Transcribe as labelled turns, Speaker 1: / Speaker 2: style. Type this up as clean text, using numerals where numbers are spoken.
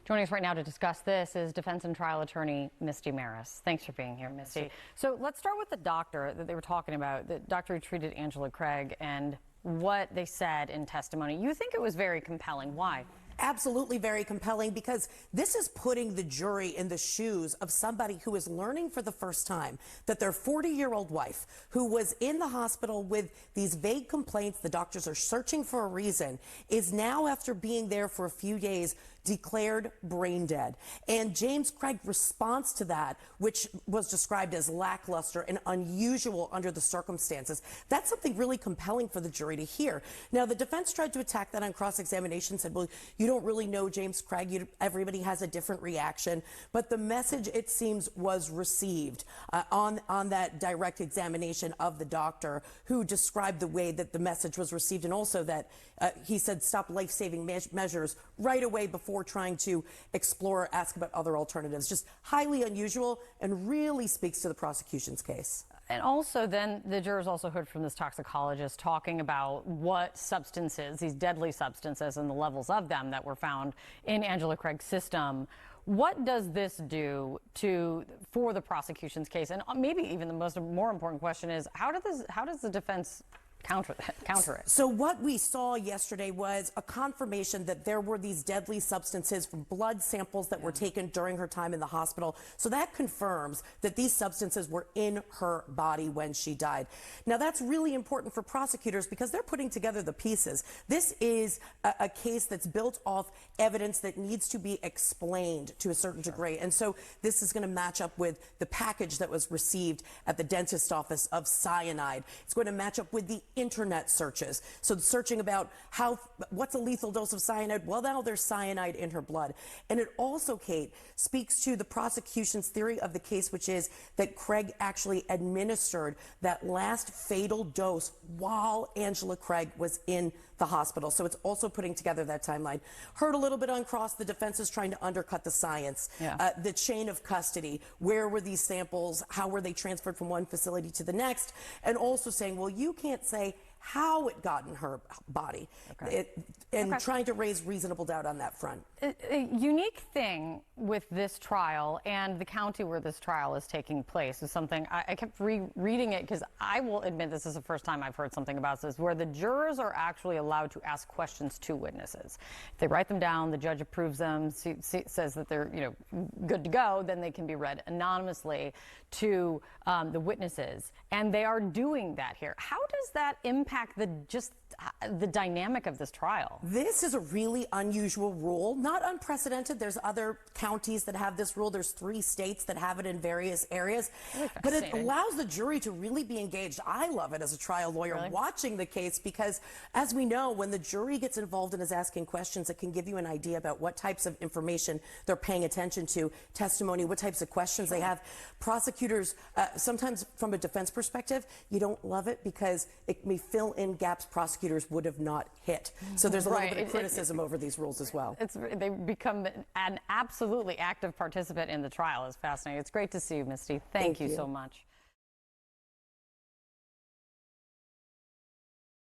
Speaker 1: Joining us right now to discuss this is defense and trial attorney Misty Marris. Thanks for being here, Misty. So let's start with the doctor that they were talking about, the doctor who treated Angela Craig, and what they said in testimony. You think it was very compelling. Why?
Speaker 2: Absolutely very compelling, because this is putting the jury in the shoes of somebody who is learning for the first time that their 40-year-old wife, who was in the hospital with these vague complaints, the doctors are searching for a reason, is now, after being there for a few days, declared brain dead. And James Craig's response to that, which was described as lackluster and unusual under the circumstances, that's something really compelling for the jury to hear. Now, the defense tried to attack that on cross-examination, said, well, you don't really know James Craig, everybody has a different reaction. But the message, it seems, was received on that direct examination of the doctor, who described the way that the message was received, and also that he said stop life-saving measures right away before trying to explore or ask about other alternatives. Just highly unusual, and really speaks to the prosecution's case.
Speaker 1: And also then the jurors also heard from this toxicologist talking about what substances, these deadly substances, and the levels of them that were found in Angela Craig's system. What does this do for the prosecution's case? And maybe even the more important question is, how does the defense counter it?
Speaker 2: So what we saw yesterday was a confirmation that there were these deadly substances from blood samples that were taken during her time in the hospital. So that confirms that these substances were in her body when she died. Now, that's really important for prosecutors, because they're putting together the pieces. This is a case that's built off evidence that needs to be explained to a certain degree. And so this is going to match up with the package that was received at the dentist's office of cyanide. It's going to match up with the internet searches. So searching about what's a lethal dose of cyanide? Well, now there's cyanide in her blood. And it also, Kate, speaks to the prosecution's theory of the case, which is that Craig actually administered that last fatal dose while Angela Craig was in the hospital. So it's also putting together that timeline. Heard a little bit on cross, the defense is trying to undercut the science, the chain of custody. Where were these samples? How were they transferred from one facility to the next? And also saying, well, you can't say how it got in her body, trying to raise reasonable doubt on that front.
Speaker 1: A unique thing with this trial and the county where this trial is taking place is something I kept reading it, because I will admit this is the first time I've heard something about this, where the jurors are actually allowed to ask questions to witnesses. If they write them down, the judge approves them, says that they're good to go, then they can be read anonymously to the witnesses, and they are doing that here. How does that impact the dynamic of this trial?
Speaker 2: This is a really unusual rule, not unprecedented. There's other counties that have this rule. There's 3 states that have it in various areas.
Speaker 1: Really,
Speaker 2: but it allows the jury to really be engaged. I love it as a trial lawyer, watching the case, because as we know, when the jury gets involved and is asking questions, it can give you an idea about what types of information they're paying attention to, testimony, what types of questions they have. Prosecutors, sometimes from a defense perspective, you don't love it because it may fill in gaps prosecutors would have not hit. So there's a little bit of criticism over these rules as well.
Speaker 1: They become an absolutely active participant in the trial. It's fascinating. It's great to see you, Misty. Thank you so much.